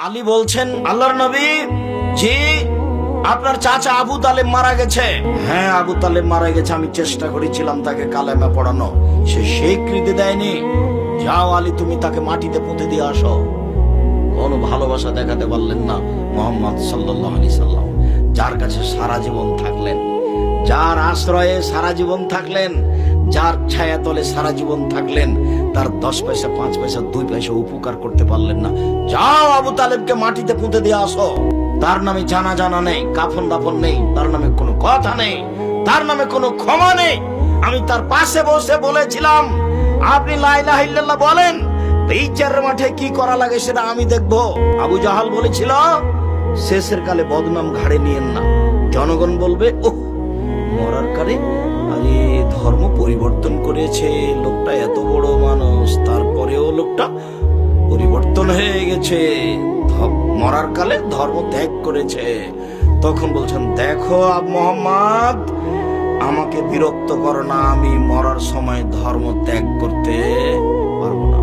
আলী বলছেন, আল্লাহর নবী, জি আপনার চাচা আবু তালেব মারা গেছে। হ্যাঁ, আবু তালেব মারা গেছে, আমি চেষ্টা করেছিলাম তাকে কালেমা পড়ানো, সে স্বীকৃতি দেয়নি। যাও আলী, তুমি তাকে মাটিতে পুঁতে দিয়ে আসো। কোনো ভালোবাসা দেখাতে পারলেন না মুহাম্মদ সাল্লাল্লাহু আলাইহি সাল্লাম, যার কাছে সারা জীবন থাকলেন, যার আশ্রয়ে সারা জীবন থাকলেন, যার ছায়াতলে সারা জীবন থাকলেন, তার 10 পয়সা 5 পয়সা 2 পয়সা উপকার করতে পারলেন না। যাও আবু তালেবকে মাটিতে পুঁতে দিয়ে আসো। তার নামে জানা নেই, কাফন দাফন নেই, তার নামে কোনো কথা নেই, তার নামে কোনো ক্ষমা নেই। আমি তার পাশে বসে বলেছিলাম, আপনি লা ইলাহা ইল্লাল্লাহ বলেন, বিচার মাঠে কি করা লাগে সেটা আমি দেখব। আবু জাহাল বলেছিল, শেষের কালে বদনাম ঘাড়ে নিয়েন না, জনগণ বলবে ওহ মরার কালে আরে ধর্ম পরিবর্তন করেছে লোকটা, এত বড় মানুষ তারপরেও লোকটা পরিবর্তন হয়ে গেছে, মরার কালে ধর্ম ত্যাগ করেছে। তখন বলছেন, দেখো মুহাম্মদ, আমাকে বিরক্ত করো না, আমি মরার সময় ধর্ম ত্যাগ করতে পারবো না।